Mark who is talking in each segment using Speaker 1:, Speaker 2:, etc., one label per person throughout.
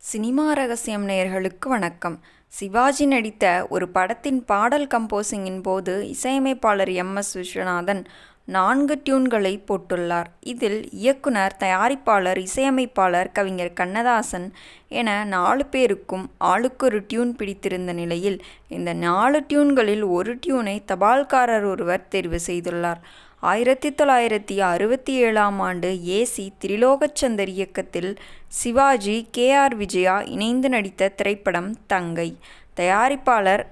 Speaker 1: Cinema ரகசியம் நேயர்களுக்கு வணக்கம். சிவாஜி நடித்த ஒரு படத்தின் பாடல் கம்போசிங்கின் போது இசையமைப்பாளர் எம்.எஸ். விஸ்வநாதன் 4 டியூன்களை போட்டுள்ளார். இதில் இயக்குனர், தயாரிப்பாளர், இசையமைப்பாளர், கவிஞர் கண்ணதாசன் என 4 பேருக்கும் ஆளுக்கொரு டியூன் பிடித்திருந்த நிலையில், இந்த 4 டியூன்களில் ஒரு டியூனை தபால்காரர் ஒருவர் தேர்வு செய்துள்ளார். 1967ஆம் ஆண்டு ஏ.சி. திரிலோகச்சந்தர் இயக்கத்தில் சிவாஜி, கே.ஆர். விஜயா இணைந்து நடித்த திரைப்படம் தங்கை. தயாரிப்பாளர்,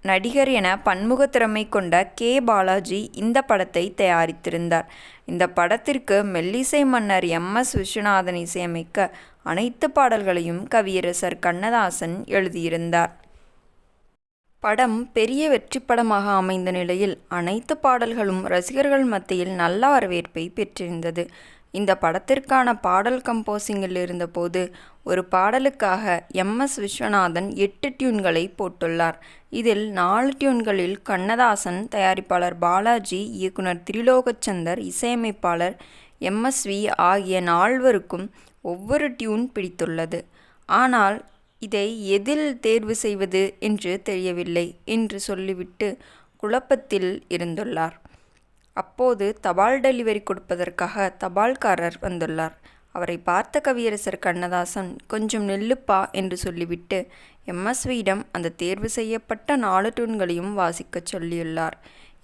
Speaker 1: நடிகர் என பன்முக திறமை கொண்ட கே. பாலாஜி இந்த படத்தை தயாரித்திருந்தார். இந்த படத்திற்கு மெல்லிசை மன்னர் எம்.எஸ். விஸ்வநாதன் இசையமைக்க அனைத்து பாடல்களையும் கவியரசர் கண்ணதாசன் எழுதியிருந்தார். படம் பெரிய வெற்றி படமாக அமைந்த நிலையில் அனைத்து பாடல்களும் ரசிகர்கள் மத்தியில் நல்ல வரவேற்பை பெற்றிருந்தது. இந்த படத்திற்கான பாடல் கம்போசிங்கில் இருந்தபோது ஒரு பாடலுக்காக எம்.எஸ். விஸ்வநாதன் 8 டியூன்களை போட்டுள்ளார். இதில் 4 டியூன்களில் கண்ணதாசன், தயாரிப்பாளர் பாலாஜி, இயக்குனர் திரிலோகச்சந்தர், இசையமைப்பாளர் எம்.எஸ்.வி. ஆகிய 4வருக்கும் ஒவ்வொரு டியூன் பிடித்துள்ளது. ஆனால் இதை எதில் தேர்வு செய்வது என்று தெரியவில்லை என்று சொல்லிவிட்டு குழப்பத்தில் இருந்துள்ளார். அப்போது தபால் டெலிவரி கொடுப்பதற்காக தபால்காரர் வந்துள்ளார். அவரை பார்த்த கவியரசர் கண்ணதாசன், "கொஞ்சம் நில்லுப்பா" என்று சொல்லிவிட்டு எம்.எஸ்.வியிடம் அந்த தேர்வு செய்யப்பட்ட 4 டியூன்களையும் வாசிக்கச் சொல்லியுள்ளார்.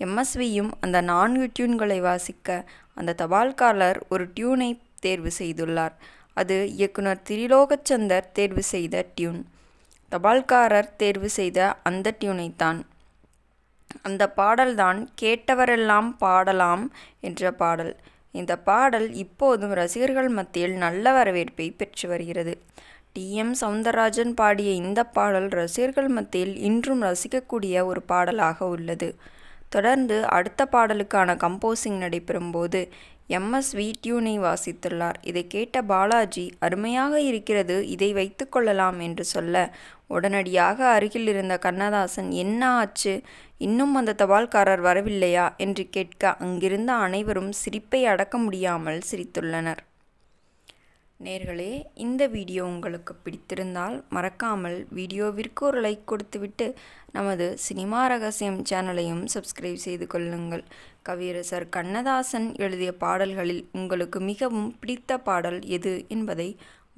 Speaker 1: எம்.எஸ்.வியும் அந்த 4 டியூன்களை வாசிக்க அந்த தபால்காரர் ஒரு டியூனை தேர்வு செய்துள்ளார். அது இயக்குனர் திரிலோகச்சந்தர் தேர்வு செய்த டியூன். தபால்காரர் தேர்வு செய்த அந்த டியூனைத்தான். அந்த பாடல்தான் "கேட்டவரெல்லாம் பாடலாம்" என்ற பாடல். இந்த பாடல் இப்போதும் ரசிகர்கள் மத்தியில் நல்ல வரவேற்பை பெற்று வருகிறது. டி.எம். சௌந்தரராஜன் பாடிய இந்த பாடல் ரசிகர்கள் மத்தியில் இன்றும் ரசிக்கக்கூடிய ஒரு பாடலாக உள்ளது. தொடர்ந்து அடுத்த பாடலுக்கான கம்போசிங் நடைபெறும் போது எம்.எஸ்.வி. டியூனை வாசித்துள்ளார். இதை கேட்ட பாலாஜி, "அருமையாக இருக்கிறது, இதை வைத்து கொள்ளலாம்" என்று சொல்ல, உடனடியாக அருகில் இருந்த கண்ணதாசன், "என்ன ஆச்சு, இன்னும் அந்த தபால்காரர் வரவில்லையா" என்று கேட்க அங்கிருந்த அனைவரும் சிரிப்பை அடக்க முடியாமல் சிரித்துள்ளனர். நேயர்களே, இந்த வீடியோ உங்களுக்கு பிடித்திருந்தால் மறக்காமல் வீடியோவிற்கு ஒரு லைக் கொடுத்துவிட்டு நமது சினிமா ரகசியம் சேனலையும் சப்ஸ்கிரைப் செய்து கொள்ளுங்கள். கவியரசர் கண்ணதாசன் எழுதிய பாடல்களில் உங்களுக்கு மிகவும் பிடித்த பாடல் எது என்பதை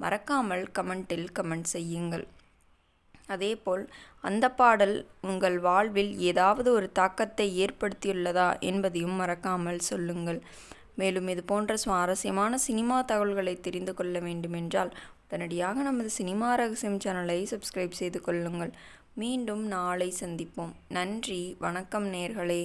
Speaker 1: மறக்காமல் கமெண்டில் கமெண்ட் செய்யுங்கள். அதேபோல் அந்த பாடல் உங்கள் வாழ்வில் ஏதாவது ஒரு தாக்கத்தை ஏற்படுத்தியுள்ளதா என்பதையும் மறக்காமல் சொல்லுங்கள். மேலும் இது போன்ற சுவாரஸ்யமான சினிமா தகவல்களை தெரிந்து கொள்ள வேண்டுமென்றால் உடனடியாக நமது சினிமா ரகசியம் சேனலை சப்ஸ்கிரைப் செய்து கொள்ளுங்கள். மீண்டும் நாளை சந்திப்போம். நன்றி, வணக்கம் நேயர்களே.